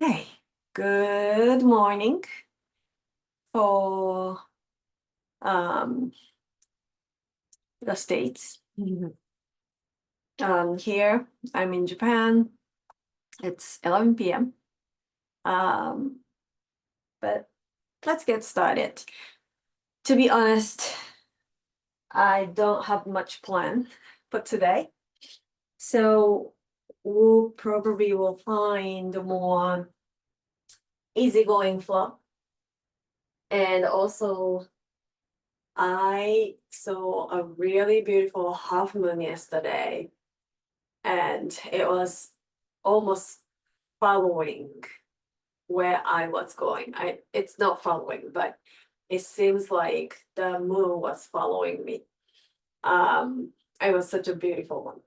Hey, good morning for um, the States. Here, I'm in Japan. It's 11 p.m. Um, but let's get started. To be honest, I don't have much plan for today. So we'll probably will find a more easygoing flow. And also, I saw a really beautiful half moon yesterday. And it was almost following where I was going. It's not following, but it seems like the moon was following me. It was such a beautiful one.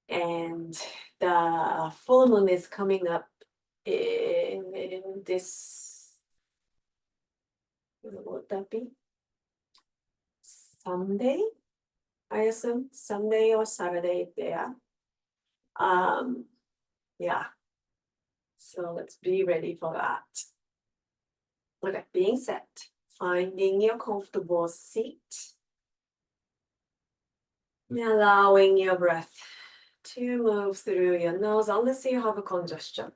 And the full moon is coming up in this, what would that be? Sunday, I assume. Sunday or Saturday there. Um, yeah. So let's be ready for that. With that being said, finding your comfortable seat, allowing your breath to move through your nose unless you have a congestion.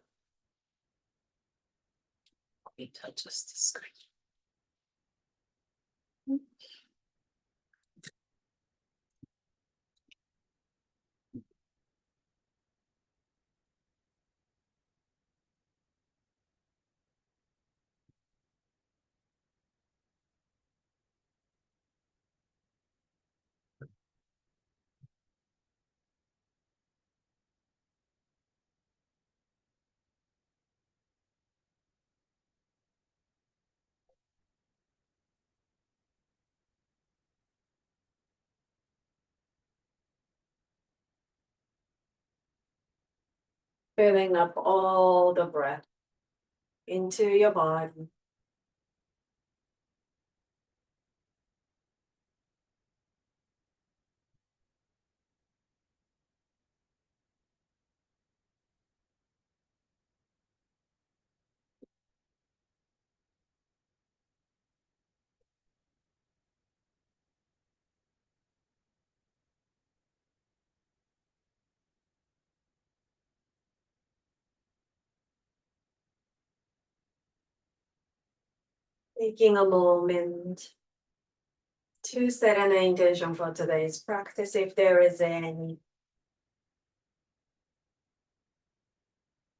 Let me touch the screen. Filling up all the breath into your body. Taking a moment to set an intention for today's practice if there is any.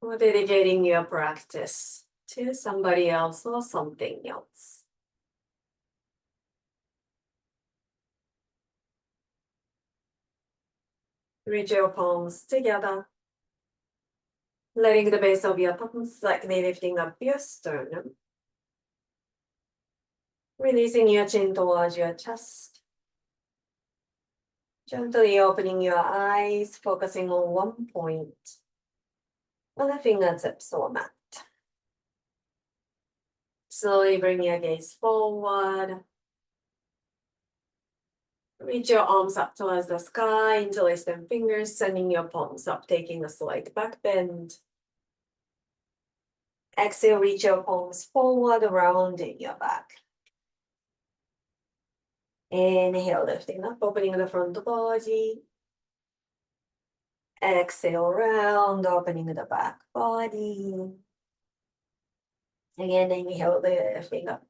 Or dedicating your practice to somebody else or something else. Reach your palms together, letting the base of your palms slightly lifting up your sternum. Releasing your chin towards your chest. Gently opening your eyes, focusing on one point on the fingertips or mat. Slowly bring your gaze forward. Reach your arms up towards the sky, interlacing fingers, sending your palms up, taking a slight back bend. Exhale, reach your palms forward, rounding your back. Inhale, lifting up, opening the front body. Exhale, round, opening the back body. Again, inhale, lifting up.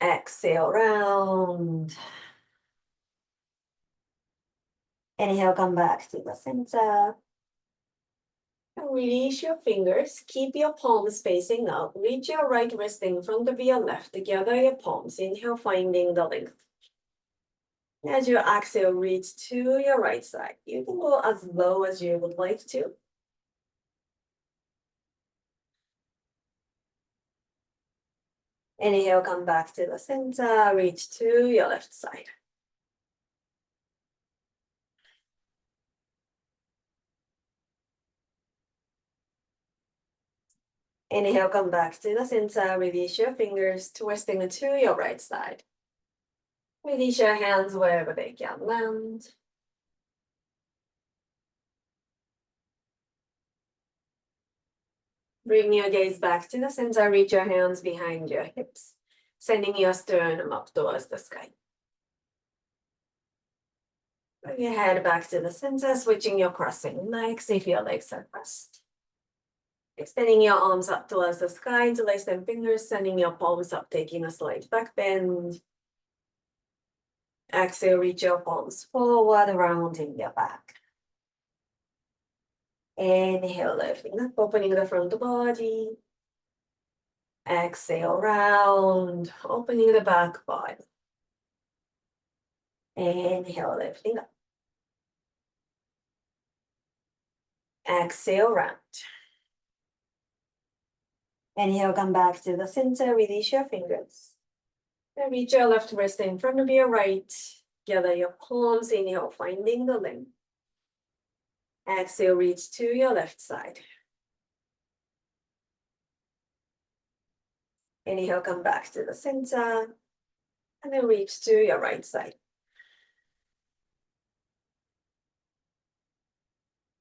Exhale, round. Inhale, come back to the center. And release your fingers. Keep your palms facing up. Reach your right wrist in front of your left. Gather your palms. Inhale, finding the length. As you exhale, reach to your right side. You can go as low as you would like to. Inhale, come back to the center. Reach to your left side. Inhale, come back to the center. Release your fingers, twisting to your right side. Release your hands wherever they can land. Bring your gaze back to the center, reach your hands behind your hips, sending your sternum up towards the sky. Bring your head back to the center, switching your crossing legs if your legs are crossed. Extending your arms up towards the sky, interlace them fingers, sending your palms up, taking a slight back bend. Exhale, reach your palms forward, rounding your back. Inhale, lifting up, opening the front body. Exhale, round, opening the back body. Inhale, lifting up. Exhale, round. Inhale, come back to the center, release your fingers. And reach your left wrist in front of your right. Gather your palms, inhale, finding the limb. Exhale, reach to your left side. Inhale, come back to the center. And then reach to your right side.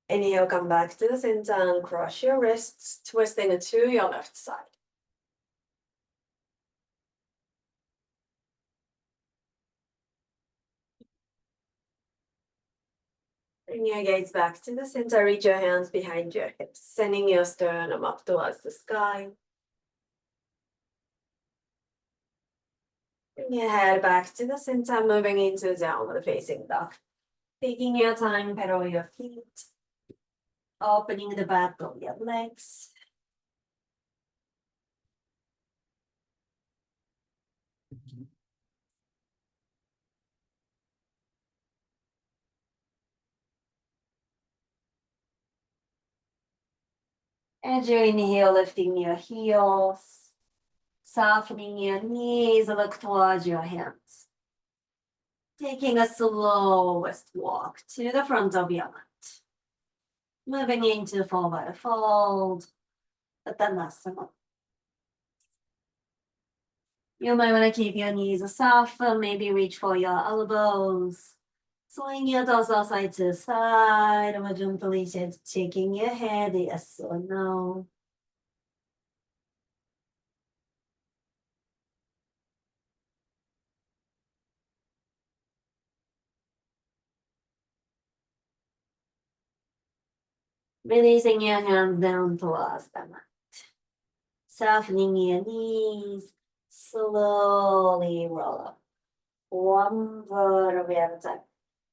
Inhale, come back to the center and cross your wrists, twisting it to your left side. Bring your gaze back to the center, reach your hands behind your hips, sending your sternum up towards the sky. Bring your head back to the center, moving into downward facing dog. Taking your time, pedal your feet, opening the back of your legs. As you inhale, lifting your heels, softening your knees, look towards your hands. Taking a slowest walk to the front of your mat. Moving into forward fold, Uttanasana. You might want to keep your knees soft, maybe reach for your elbows. Swing your torso side to side, or gently shaking your head, yes or no. Releasing your hands down towards the mat. Softening your knees, slowly roll up. One vertebra at a time.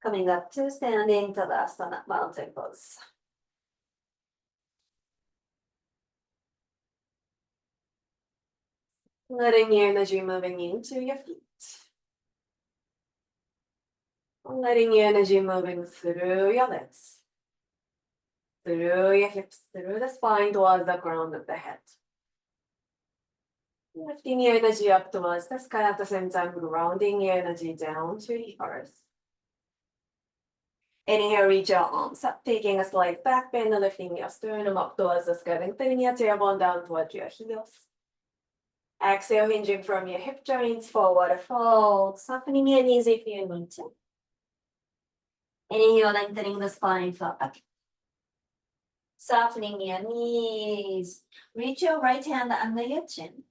Coming up to standing Tadasana, mountain pose. Letting your energy moving into your feet. Letting your energy moving through your legs. Through your hips, through the spine towards the crown of the head. Lifting your energy up towards the sky at the same time, grounding your energy down to the earth. Inhale, reach your arms up, taking a slight back bend, lifting your sternum up towards the sky, lengthening your tailbone down towards your heels. Exhale, hinging from your hip joints, forward fold, softening your knees if you need to. Inhale, lengthening the spine back. Softening your knees. Reach your right hand under your chin.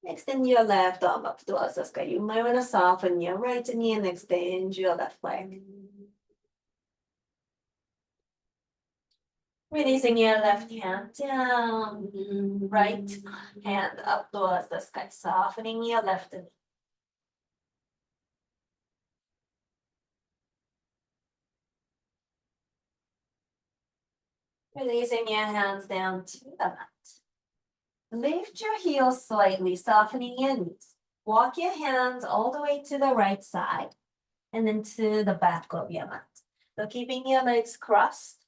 Extend your left arm up towards the sky. You might want to soften your right knee and extend your left leg. Releasing your left hand down, right hand up towards the sky, softening your left knee. Releasing your hands down to the mat. Lift your heels slightly, softening your knees. Walk your hands all the way to the right side and then to the back of your mat. So keeping your legs crossed,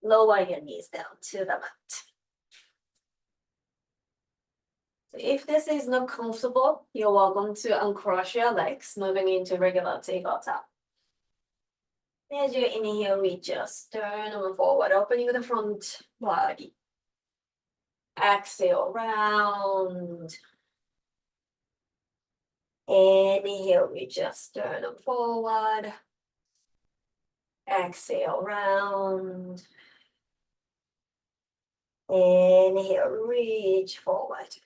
lower your knees down to the mat. So if this is not comfortable, you're welcome to uncross your legs, moving into regular tabletop. As you inhale, reach your sternum forward, opening the front body. Exhale, round. Inhale, reach your sternum forward. Exhale, round. Inhale, reach forward.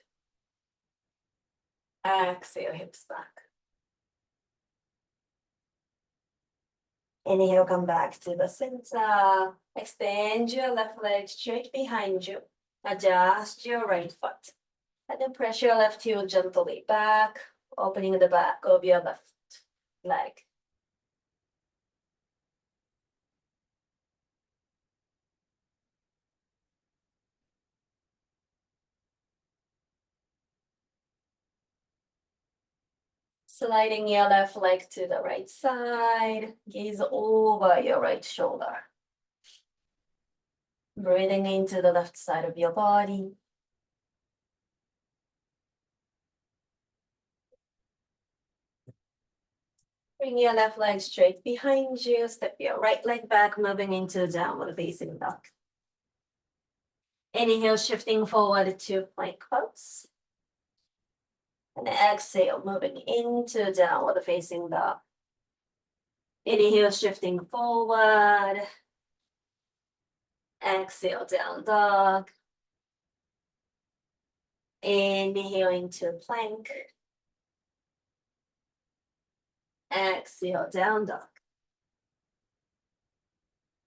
Exhale, hips back. Inhale, come back to the center. Extend your left leg straight behind you. Adjust your right foot. And then press your left heel gently back, opening the back of your left leg. Sliding your left leg to the right side, gaze over your right shoulder. Breathing into the left side of your body. Bring your left leg straight behind you, step your right leg back, moving into downward facing dog. Inhale, shifting forward to plank pose. And exhale, moving into downward facing dog. Inhale, shifting forward. Exhale, down dog. Inhale into plank. Exhale, down dog.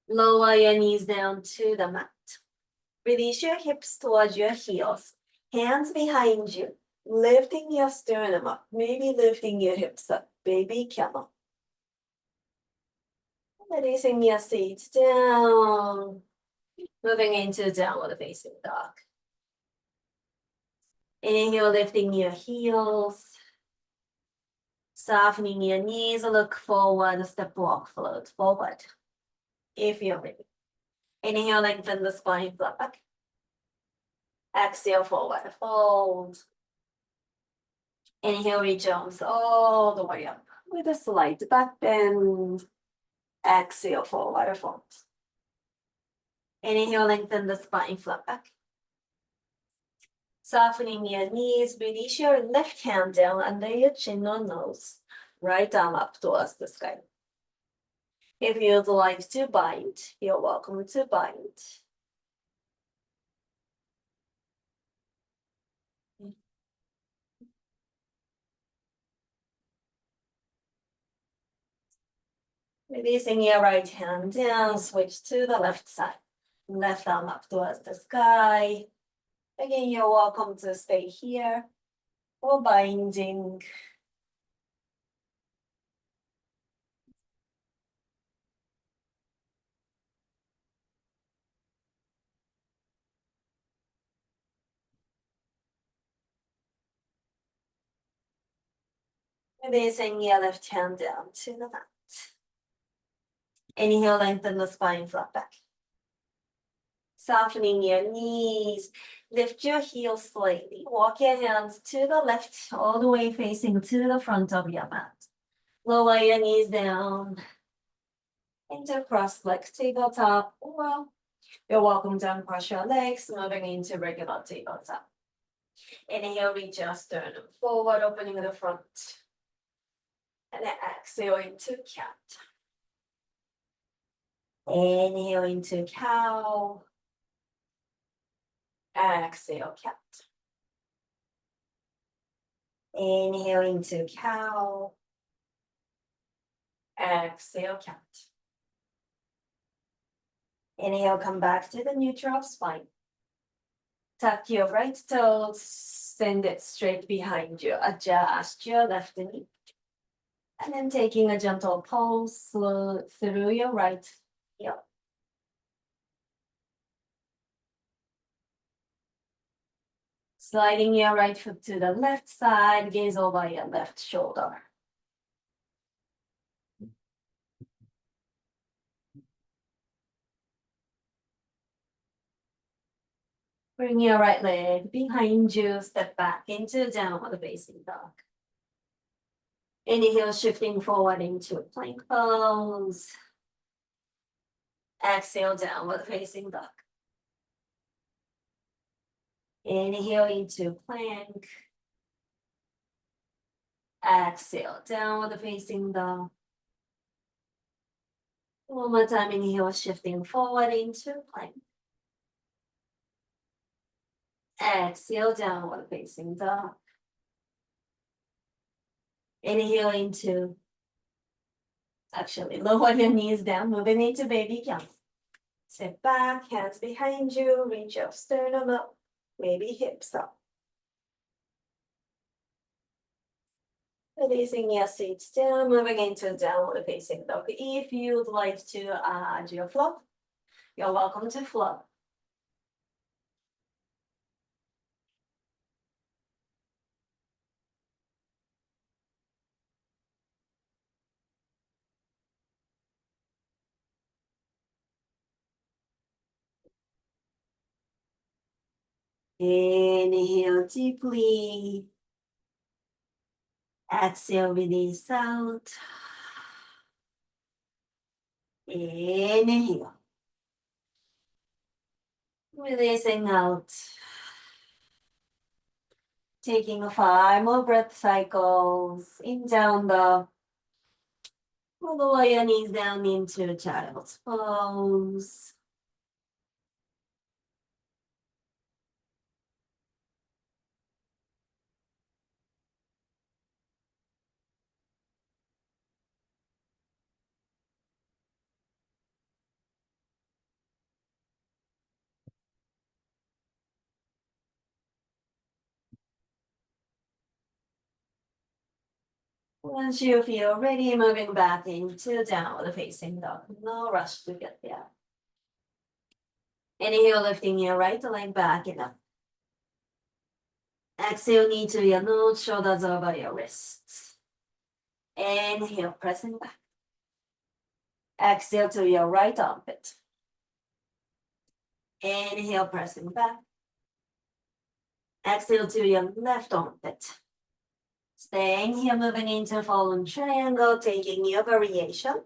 Lower your knees down to the mat. Release your hips towards your heels. Hands behind you. Lifting your sternum up. Maybe lifting your hips up. Baby camel. Releasing your seat down. Moving into downward facing dog. Inhale, lifting your heels. Softening your knees, look forward, step, walk, float forward. If you're ready. Inhale, lengthen the spine, flat back. Exhale, forward, fold. Inhale, reach arms all the way up with a slight back bend. Exhale, forward, fold. Inhale, lengthen the spine, flat back. Softening your knees, release your left hand down under your chin or nose. Right arm up towards the sky. If you'd like to bind, you're welcome to bind. Releasing your right hand down, switch to the left side. Left arm up towards the sky. Again, you're welcome to stay here or binding. Releasing your left hand down to the mat. Inhale, lengthen the spine, flat back. Softening your knees, lift your heels slightly. Walk your hands to the left, all the way facing to the front of your mat. Lower your knees down into cross-legged tabletop. Well, you're welcome to uncross your legs, moving into regular tabletop. Inhale, reach your sternum forward, opening the front. And then exhale into cat. Inhale into cow. Exhale, cat. Inhale into cow. Exhale, cat. Inhale, come back to the neutral spine. Tuck your right toes, send it straight behind you. Adjust your left knee. And then taking a gentle pulse through your right heel. Sliding your right foot to the left side, gaze over your left shoulder. Bring your right leg behind you, step back into downward facing dog. Inhale, shifting forward into plank pose. Exhale, downward facing dog. Inhale into plank. Exhale, downward facing dog. One more time, inhale, shifting forward into plank. Exhale, downward facing dog. Inhale into, actually lower your knees down, moving into baby count. Sit back, hands behind you, reach your sternum up, maybe hips up. Releasing your seat down, moving into downward facing dog. If you'd like to add your flow, you're welcome to flow. Inhale deeply. Exhale, release out. Inhale. Releasing out. Taking 5 more breath cycles. In down dog. Lower your knees down into child's pose. Once you feel ready, moving back into downward facing dog. No rush to get there. Inhale, lifting your right leg back and up. Exhale, knee to your nose, shoulders over your wrists. Inhale, pressing back. Exhale to your right armpit. Inhale, pressing back. Exhale to your left armpit. Staying here, moving into fallen triangle, taking your variation.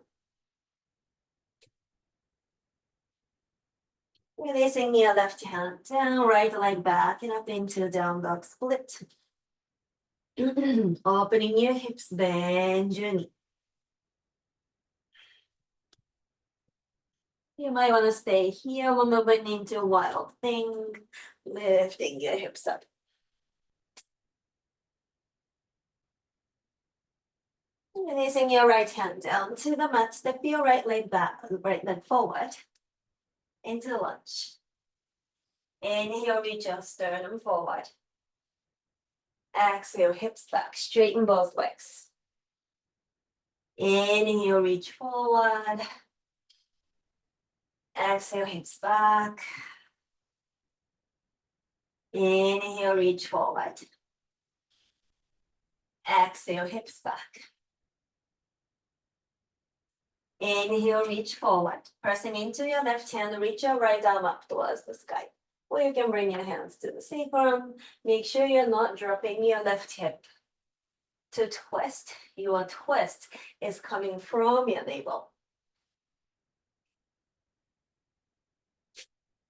Releasing your left hand down, right leg back and up into down dog split. Opening your hips, bend your knee. You might want to stay here. We're moving into wild thing, lifting your hips up. Releasing your right hand down to the mat, step your right leg back, right leg forward into lunge. Inhale, reach your sternum forward. Exhale, hips back, straighten both legs. Inhale, reach forward. Exhale, hips back. Inhale, reach forward. Exhale, hips back. Inhale, reach forward. Pressing into your left hand, reach your right arm up towards the sky. Or you can bring your hands to the sacrum. Make sure you're not dropping your left hip to twist. Your twist is coming from your navel.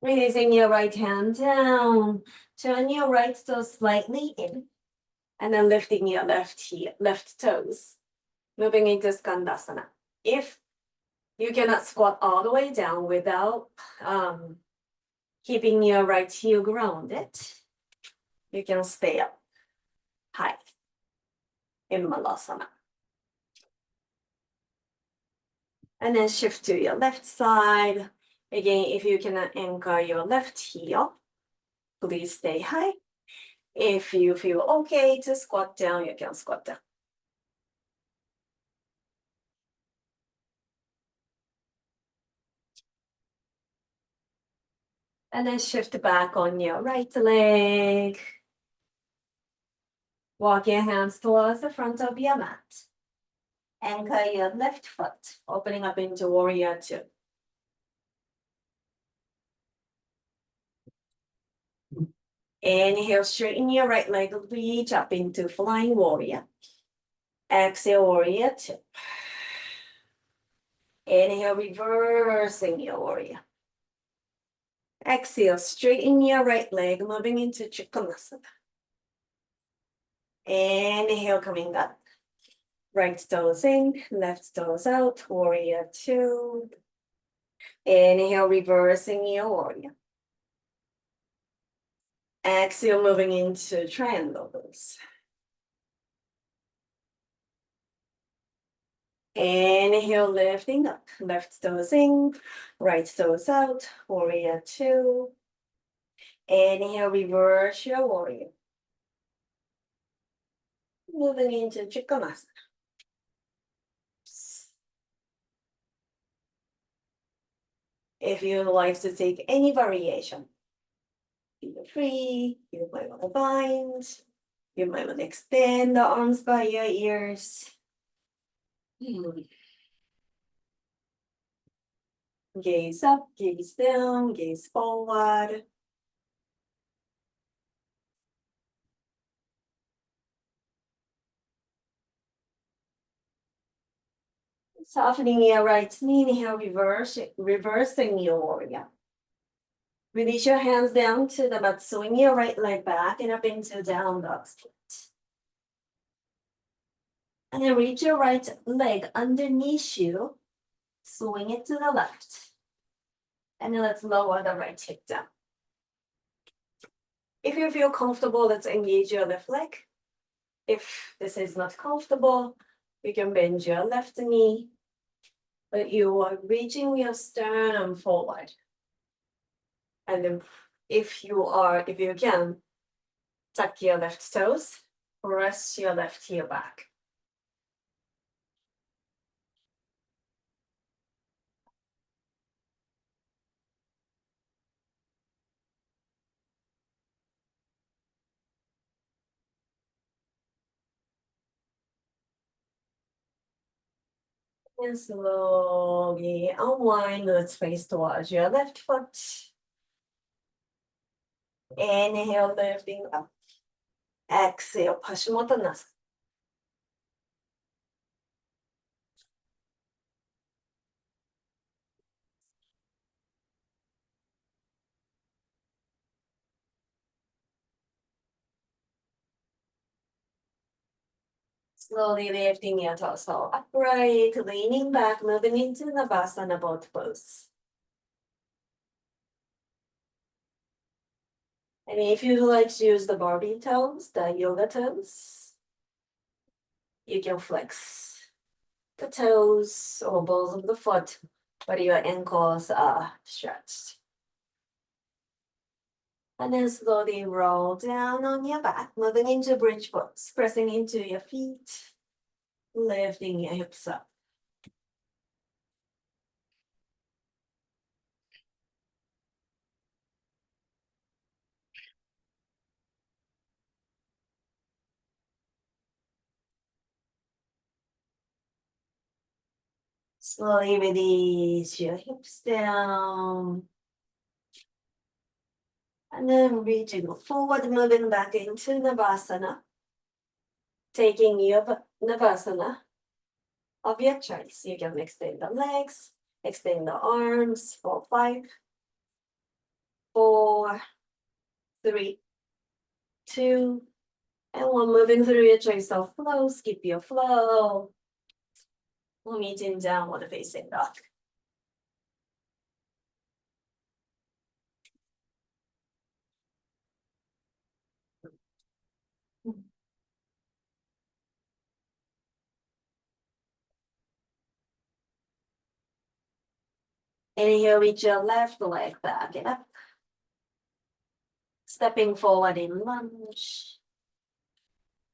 Releasing your right hand down. Turn your right toe slightly in. And then lifting your left toes. Moving into Skandasana. If you cannot squat all the way down without keeping your right heel grounded, you can stay up high in Malasana. And then shift to your left side. Again, if you cannot anchor your left heel, please stay high. If you feel okay to squat down, you can squat down. And then shift back on your right leg. Walk your hands towards the front of your mat. Anchor your left foot, opening up into warrior two. Inhale, straighten your right leg, reach up into flying warrior. Exhale, warrior two. Inhale, reversing your warrior. Exhale, straighten your right leg, moving into Trikonasana. Inhale, coming up. Right toes in, left toes out, warrior two. Inhale, reversing your warrior. Exhale, moving into triangle pose. Inhale, lifting up, left toes in, right toes out, warrior two. Inhale, reverse your warrior. Moving into Trikonasana. If you would like to take any variation, feel free. You might want to bind. You might want to extend the arms by your ears. Gaze up, gaze down, gaze forward. Softening your right knee, inhale, reversing your warrior. Release your hands down to the mat, swing your right leg back and up into down dog split. And then reach your right leg underneath you, swing it to the left. And then let's lower the right hip down. If you feel comfortable, let's engage your left leg. If this is not comfortable, you can bend your left knee, but you are reaching your sternum forward. And then if you can, tuck your left toes, press your left heel back. And slowly unwind, let's face towards your left foot. Inhale, lifting up. Exhale, Paschimottanasana. Slowly lifting your torso upright, leaning back, moving into Navasana boat pose. And if you like to use the Barbie toes, the yoga toes, you can flex the toes or balls of the foot, but your ankles are stretched. And then slowly roll down on your back, moving into bridge pose, pressing into your feet, lifting your hips up. Slowly release your hips down. And then reaching forward, moving back into Navasana. Taking your Navasana of your choice. You can extend the legs, extend the arms for 5, 4, 3, 2, and 1. Moving through your choice of flow, skip your flow. We'll meet in downward facing dog. Inhale, reach your left leg back and up. Stepping forward in lunge.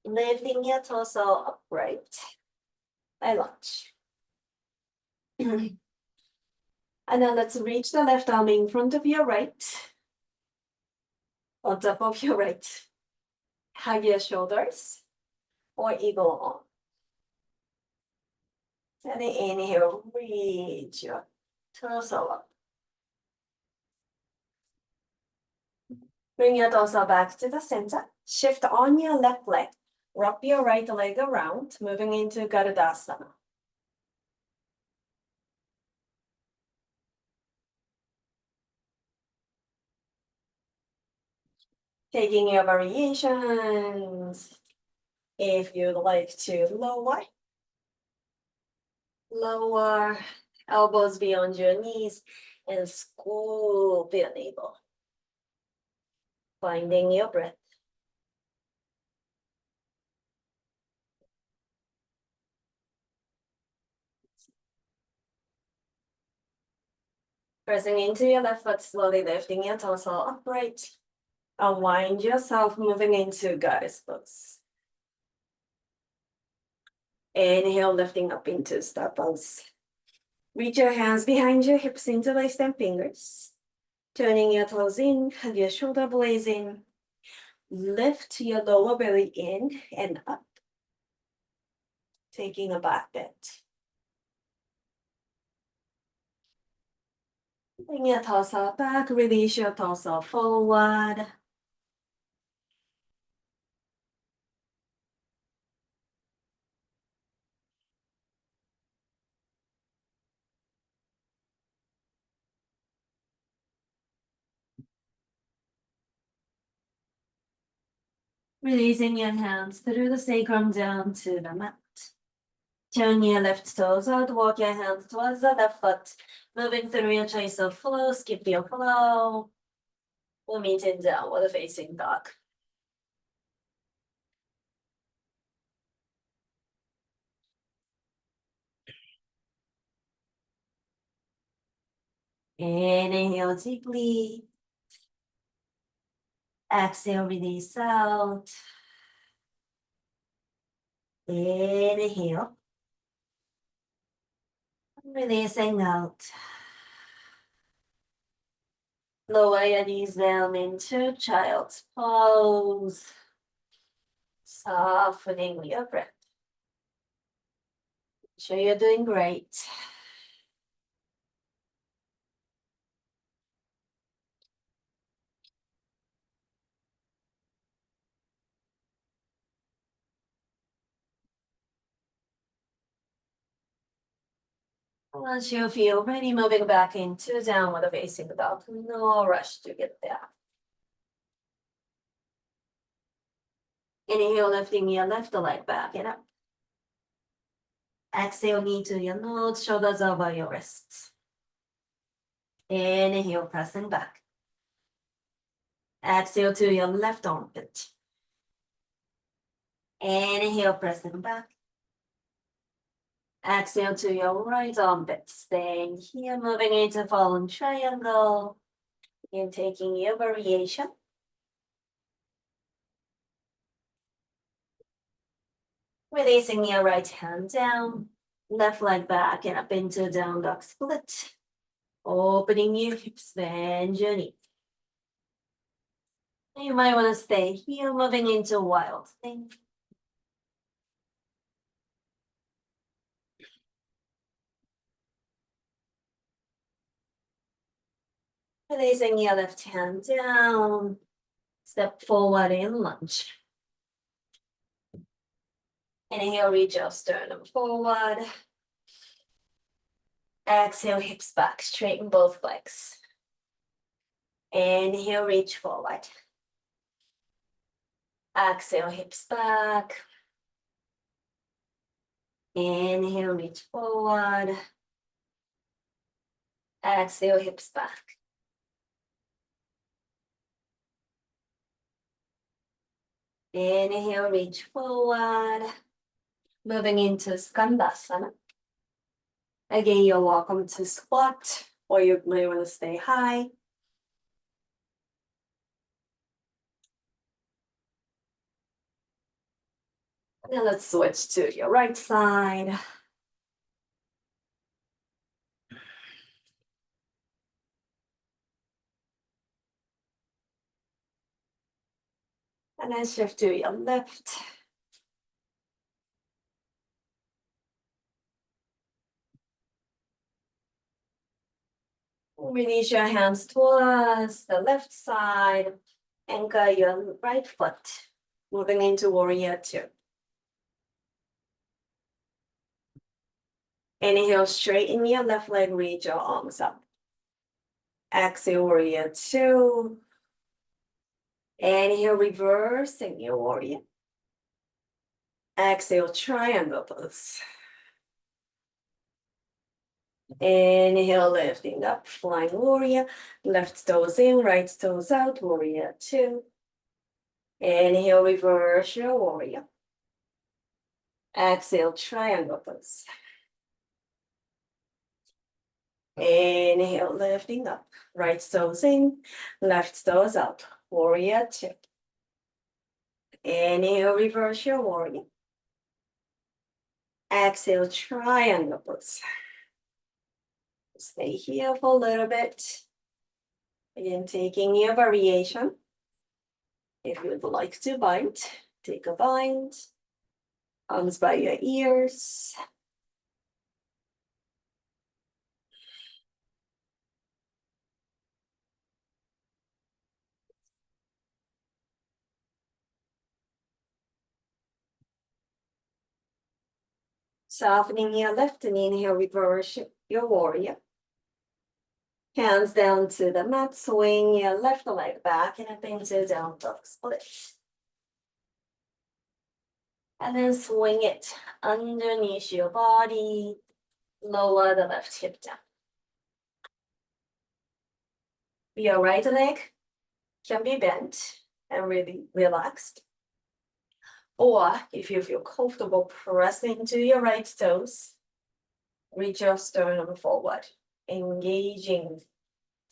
Lifting your torso upright. I lunge. And then let's reach the left arm in front of your right. On top of your right. Hug your shoulders or eagle arm. And then inhale, reach your torso up. Bring your torso back to the center. Shift on your left leg. Wrap your right leg around, moving into Garudasana. Taking your variations. If you'd like to lower elbows beyond your knees and scoop your navel. Finding your breath. Pressing into your left foot, slowly lifting your torso upright. Unwind yourself, moving into goddess pose. Inhale, lifting up into star pose. Reach your hands behind your hips, interlace them fingers. Turning your toes in, hug your shoulder blades in. Lift your lower belly in and up. Taking a back bend. Bring your torso back, release your torso forward. Releasing your hands through the sacrum down to the mat. Turn your left toes out, walk your hands towards the left foot. Moving through your choice of flow, skip your flow. We'll meet in downward facing dog. Inhale deeply. Exhale, release out. Inhale. Releasing out. Lower your knees down into child's pose. Softening your breath. Sure you're doing great. Once you feel ready, moving back into downward facing dog. No rush to get there. Inhale, lifting your left leg back and up. Exhale, knee to your nose, shoulders over your wrists. Inhale, pressing back. Exhale to your left armpit. Inhale, pressing back. Exhale to your right armpit. Staying here, moving into fallen triangle. And taking your variation. Releasing your right hand down. Left leg back and up into down dog split. Opening your hips, bend your knee. You might want to stay here, moving into wild thing. Releasing your left hand down. Step forward in lunge. Inhale, reach your sternum forward. Exhale, hips back, straighten both legs. Inhale, reach forward. Exhale, hips back. Inhale, reach forward. Exhale, hips back. Inhale, reach forward. Moving into Skandasana. Again, you're welcome to squat, or you may want to stay high. Now let's switch to your right side. And then shift to your left. Release your hands towards the left side. Anchor your right foot. Moving into warrior two. Inhale, straighten your left leg, reach your arms up. Exhale, warrior two. Inhale, reversing your warrior. Exhale, triangle pose. Inhale, lifting up, flying warrior. Left toes in, right toes out, warrior two. Inhale, reverse your warrior. Exhale, triangle pose. Inhale, lifting up. Right toes in, left toes out. Warrior two. Inhale, reverse your warrior. Exhale, triangle pose. Stay here for a little bit. Again, taking your variation. If you would like to bind, take a bind. Arms by your ears. Softening your left and inhale, reverse your warrior. Hands down to the mat, swing your left leg back and up into down dog split. And then swing it underneath your body, lower the left hip down. Your right leg can be bent and really relaxed. Or if you feel comfortable pressing into your right toes, reach your sternum forward, engaging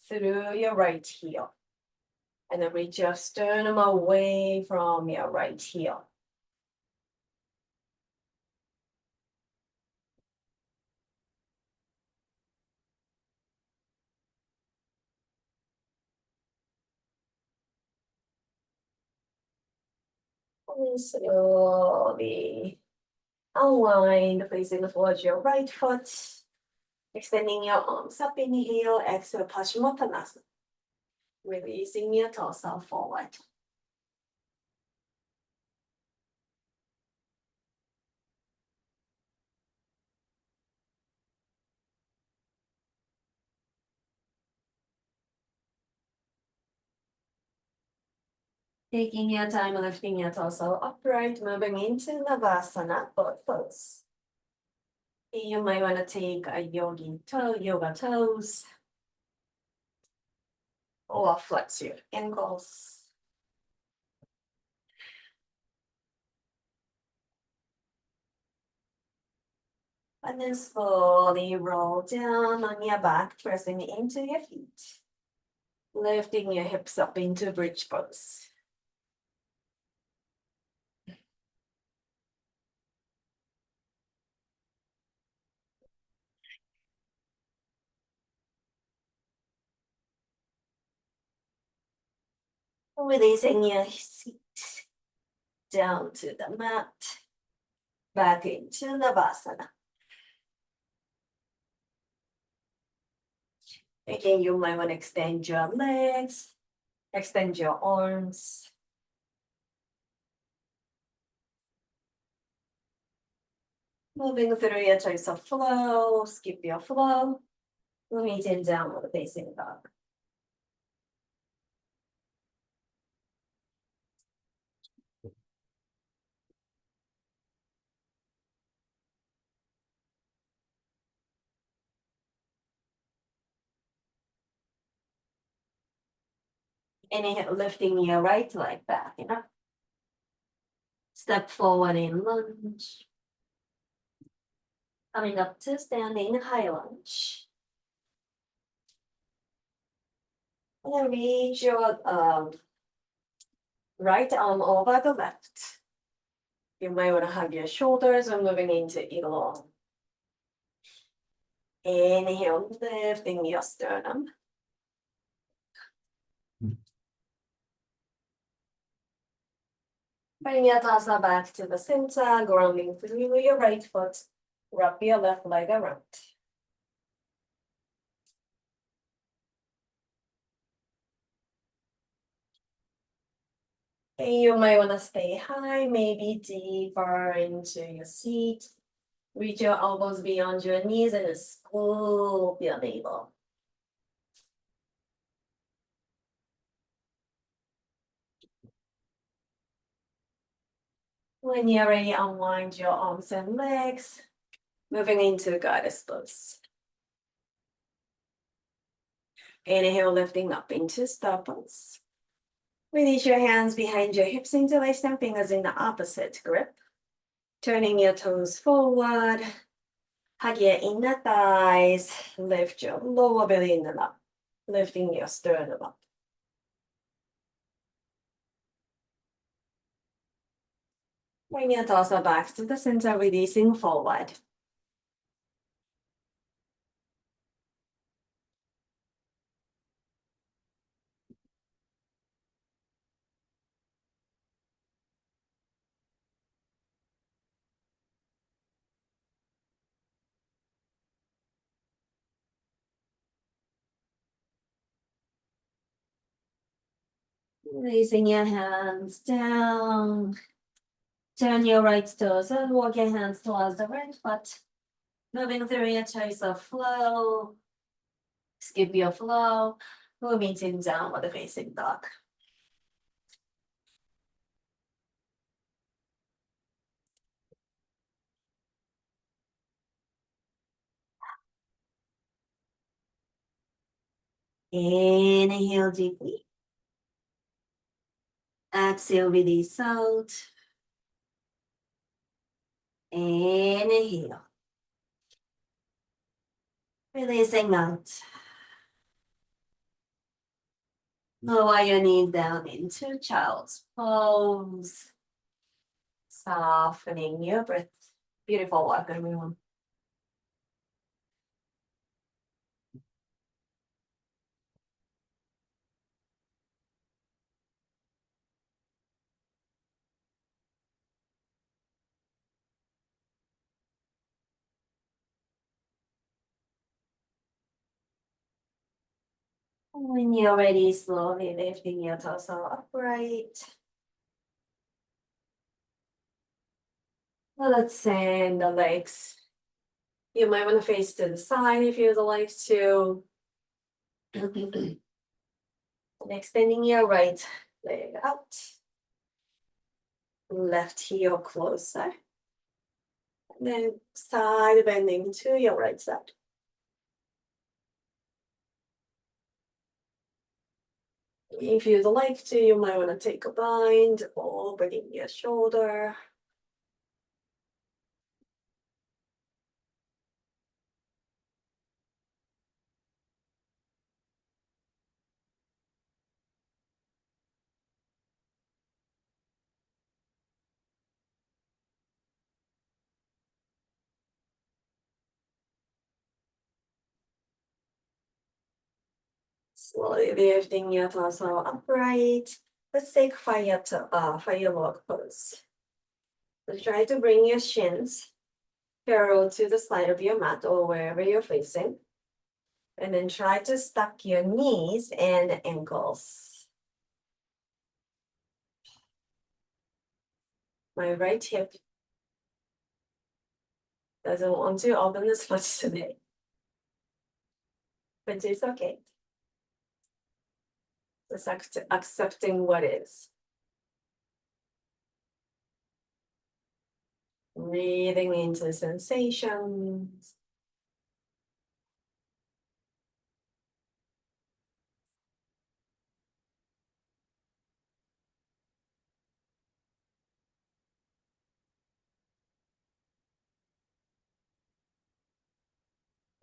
through your right heel. And then reach your sternum away from your right heel. And slowly unwind, facing towards your right foot. Extending your arms up, inhale, exhale, Paschimottanasana. Releasing your torso forward. Taking your time, lifting your torso upright, moving into Navasana, both pose. You might want to take a yoga toes, or flex your ankles. And then slowly roll down on your back, pressing into your feet. Lifting your hips up into bridge pose. Releasing your seat down to the mat, back into Navasana. Again, you might want to extend your legs, extend your arms. Moving through your choice of flow, skip your flow. Moving in downward facing dog. Inhale, lifting your right leg back, Step forward in lunge. Coming up to standing high lunge. And then reach your right arm over the left. You might want to hug your shoulders when moving into eagle. Inhale, lifting your sternum. Bring your torso back to the center, grounding through your right foot. Wrap your left leg around. And you might want to stay high, maybe deeper into your seat. Reach your elbows beyond your knees and scoop your navel. When you're ready, unwind your arms and legs, moving into goddess pose. Inhale, lifting up into star pose. Release your hands behind your hips, interlace them fingers in the opposite grip. Turning your toes forward. Hug your inner thighs. Lift your lower belly in and up. Lifting your sternum up. Bring your torso back to the center, releasing forward. Releasing your hands down. Turn your right toes and walk your hands towards the right foot. Moving through your choice of flow. Skip your flow. Moving to downward facing dog. Inhale deeply. Exhale, release out. Inhale. Releasing out. Lower your knees down into child's pose. Softening your breath. Beautiful work, everyone. When you're ready, slowly lifting your torso upright. Let's send the legs. You might want to face to the side if you'd like to. And extending your right leg out. Left heel closer. And then side bending to your right side. If you'd like to, you might want to take a bind or bring your shoulder. Slowly lifting your torso upright. Let's take fire log pose. So try to bring your shins parallel to the side of your mat or wherever you're facing. And then try to stack your knees and ankles. My right hip doesn't want to open as much today, but it's okay. Just accepting what is. Breathing into sensations.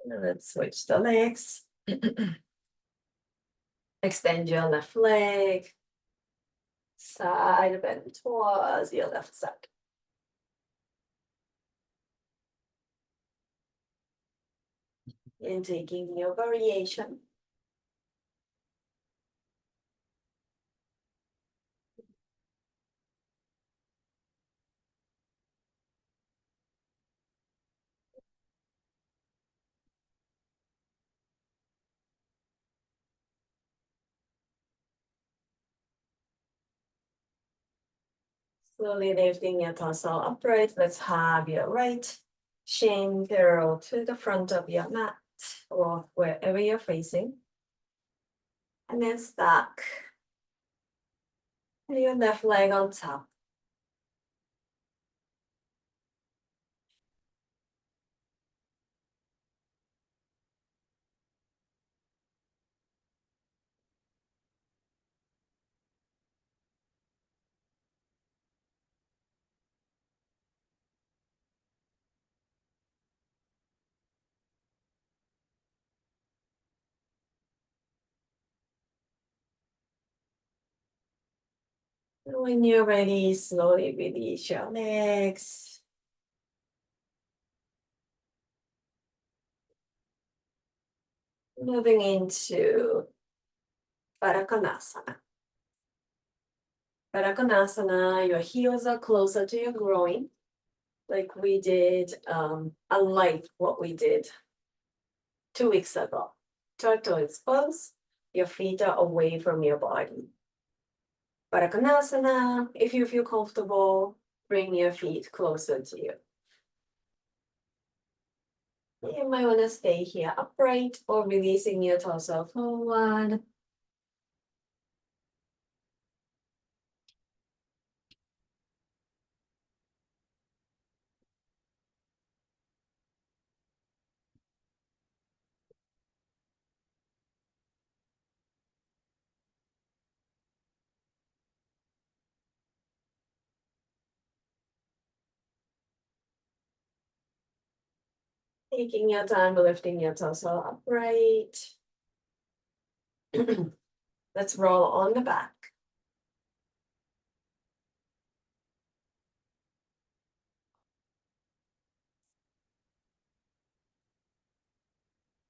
And let's switch the legs. Extend your left leg. Side bend towards your left side. And taking your variation. Slowly lifting your torso upright. Let's have your right shin parallel to the front of your mat or wherever you're facing. And then stack your left leg on top. When you're ready, slowly release your legs. Moving into Parakonasana. Parakonasana, your heels are closer to your groin, like we did, unlike what we did 2 weeks ago. Turtle pose, your feet are away from your body. Parakonasana, if you feel comfortable, bring your feet closer to you. You might want to stay here upright or releasing your torso forward. Taking your time, lifting your torso upright. Let's roll on the back.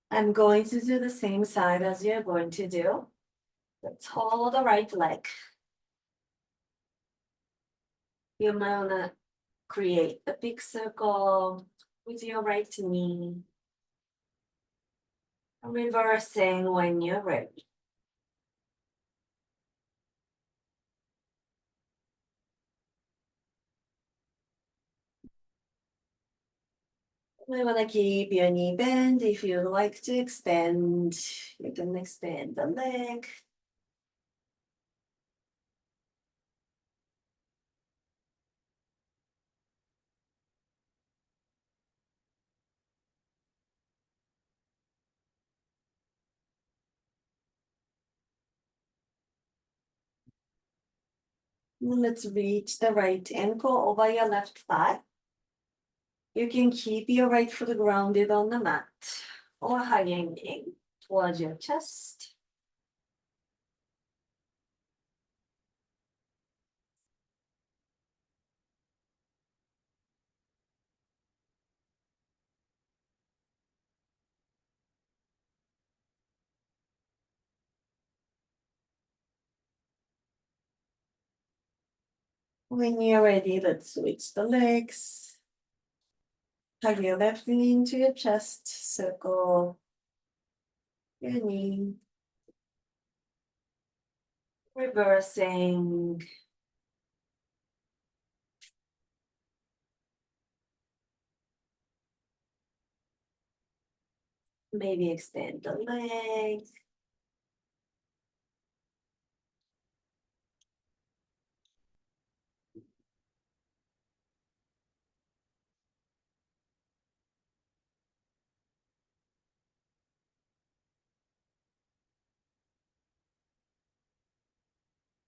I'm going to do the same side as you're going to do. Let's hold the right leg. You might want to create a big circle with your right knee. Reversing when you're ready. We want to keep your knee bent. If you like to extend, you can extend the leg. Let's reach the right ankle over your left thigh. You can keep your right foot grounded on the mat or hanging towards your chest. When you're ready, let's switch the legs. Hug your left knee into your chest, circle your knee. Reversing. Maybe extend the leg.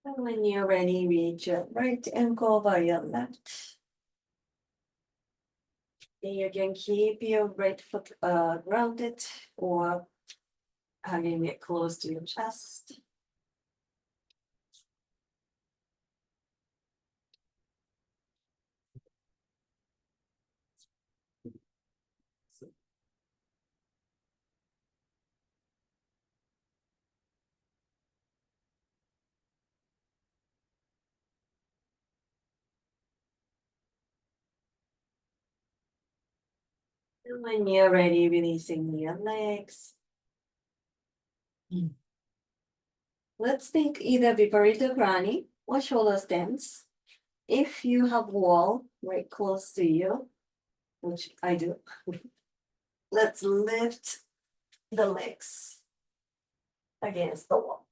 And when you're ready, reach your right ankle over your left. And you can keep your right foot grounded or hugging it close to your chest. And when you're ready, releasing your legs. Let's think either Viparita Granny or shoulder stance. If you have wall right close to you, which I do, let's lift the legs against the wall.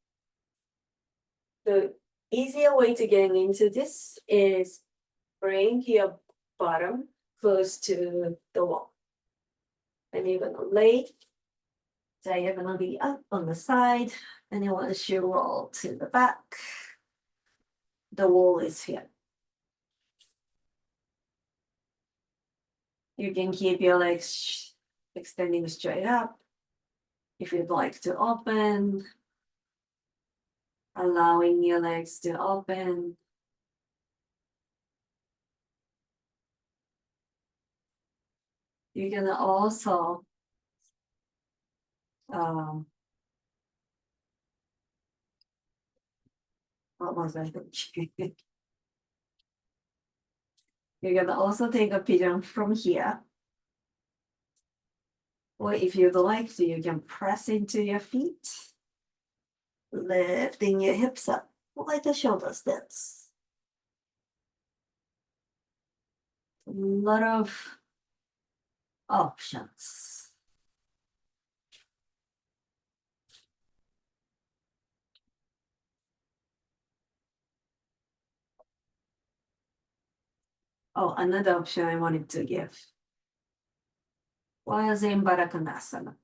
The easier way to get into this is bring your bottom close to the wall. And you're gonna lay diagonally up on the side, and you want to roll to the back. The wall is here. You can keep your legs extending straight up. If you'd like to open, allowing your legs to open. You're gonna also what was I thinking? You're gonna also take a pigeon from here. Or if you'd like to, you can press into your feet, lifting your hips up like a shoulder stance. A lot of options. Oh, another option I wanted to give was in Barakandasana.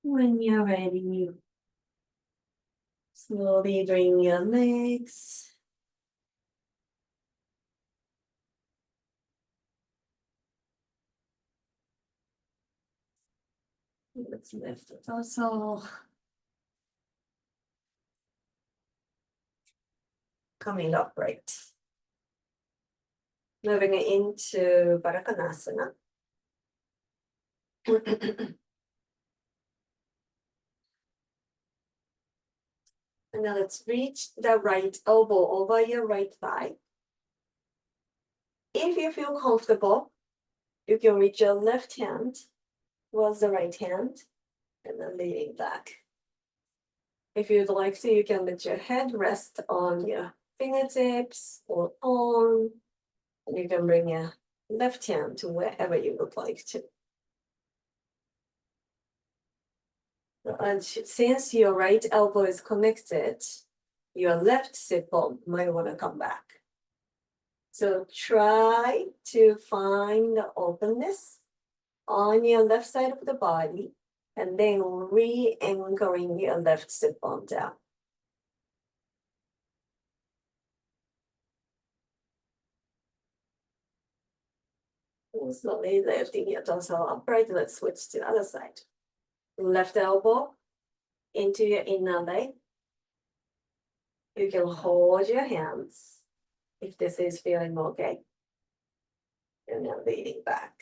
When you're ready, slowly bring your legs. Let's lift the torso. Coming upright. Moving into Barakandasana. And now let's reach the right elbow over your right thigh. If you feel comfortable, you can reach your left hand towards the right hand and then leaning back. If you'd like to, you can let your head rest on your fingertips or arm. And you can bring your left hand to wherever you would like to. And since your right elbow is connected, your left sit bone might want to come back. So try to find the openness on your left side of the body and then re-anchoring your left sit bone down. And slowly lifting your torso upright. Let's switch to the other side. Left elbow into your inner leg. You can hold your hands if this is feeling okay. And then leaning back.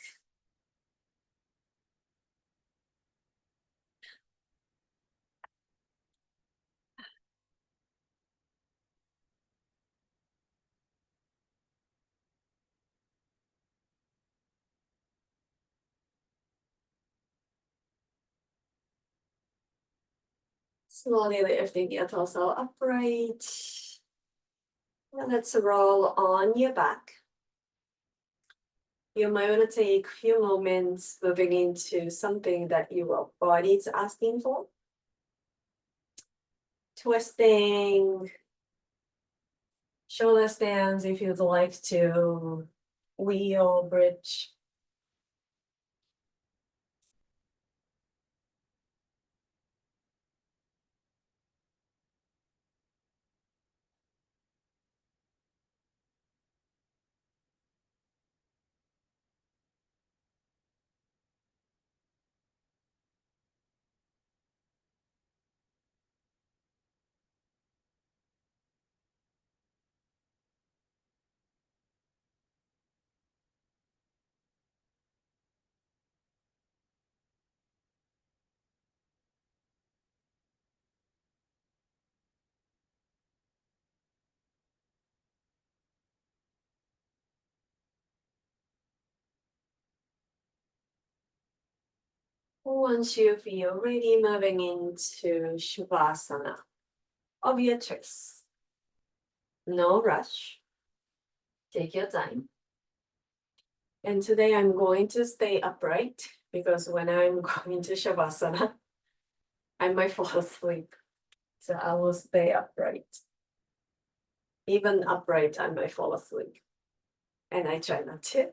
Slowly lifting your torso upright. And let's roll on your back. You might want to take a few moments moving into something that your body is asking for. Twisting, shoulder stands if you'd like to, wheel, bridge. Once you feel ready, moving into Shavasana of your choice. No rush. Take your time. And today I'm going to stay upright because when I'm going to Shavasana, I might fall asleep. So I will stay upright. Even upright, I might fall asleep. And I try not to.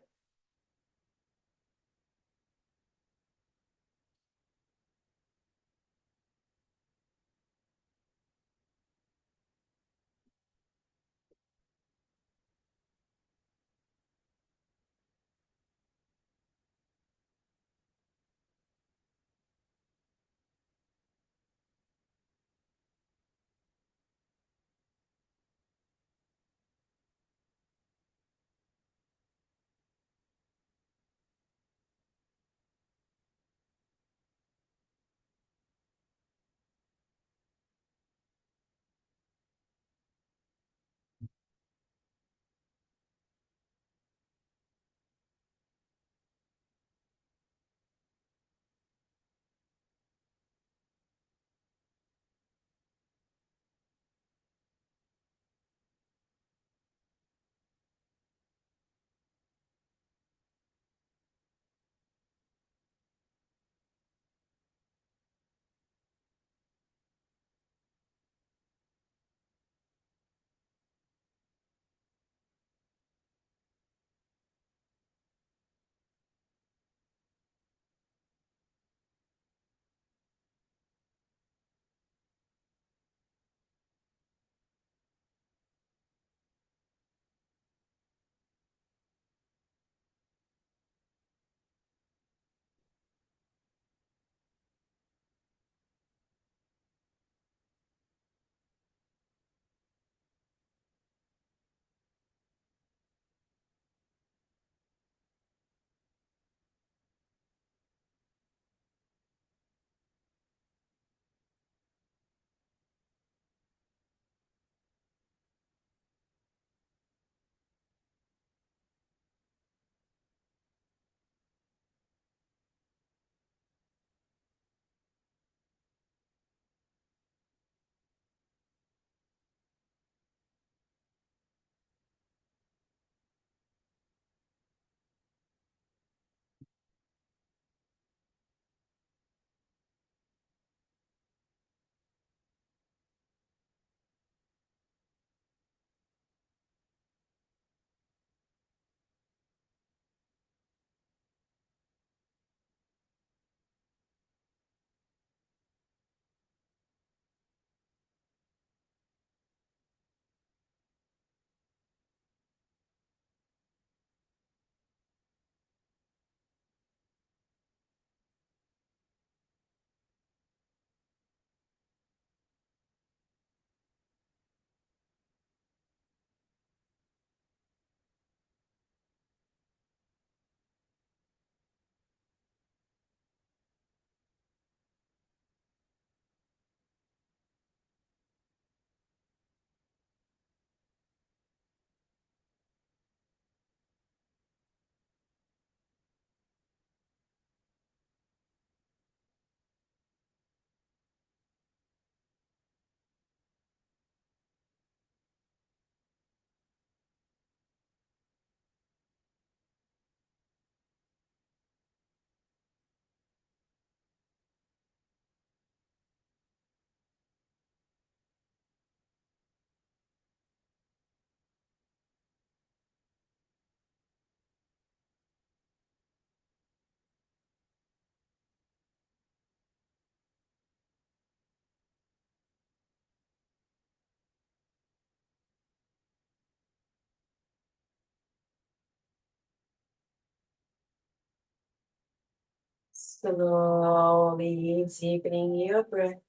Slowly deepening your breath.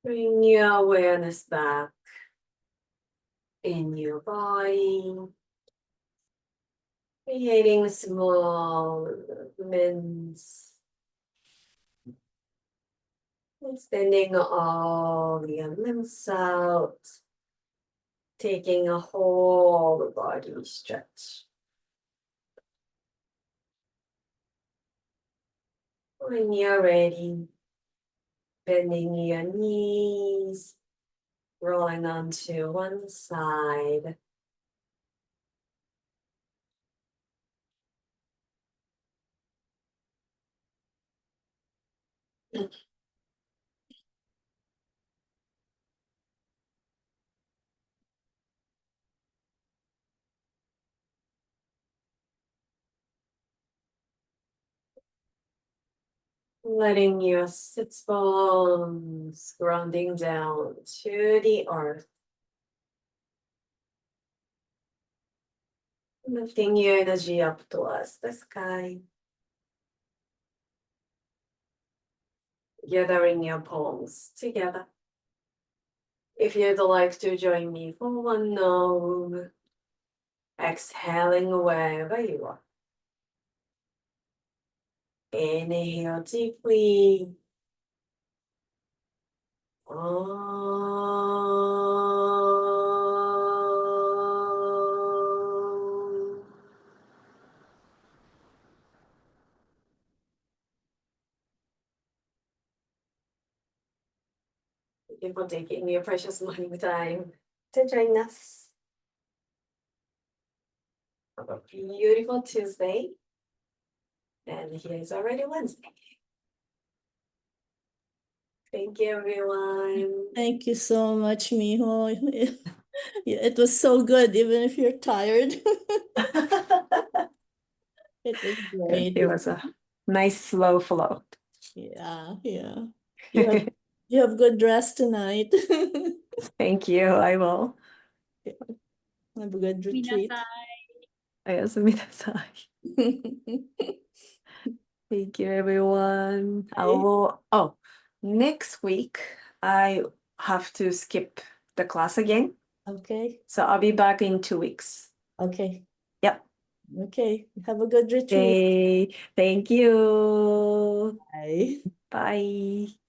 Bring your awareness back in your body, creating small movements, extending all your limbs out, taking a whole body stretch. When you're ready, bending your knees, rolling onto one side. Letting your sits bones grounding down to the earth. Lifting your energy up towards the sky. Gathering your palms together. If you'd like to join me for one now, exhaling wherever you are. Inhale deeply. Thank you for taking your precious morning time to join us. Have a beautiful Tuesday. And here's already Wednesday. Thank you, everyone. Thank you so much, Miho. It was so good, even if you're tired. It was great. It was a nice slow flow. Yeah. You have you have good rest tonight. Thank you. I will. Have a good retreat. おやすみなさい. Thank you, everyone. I will. Oh, next week I have to skip the class again. Okay. So I'll be back in 2 weeks. Okay. Yep. Okay. Have a good retreat. Okay. Thank you. Bye. Bye.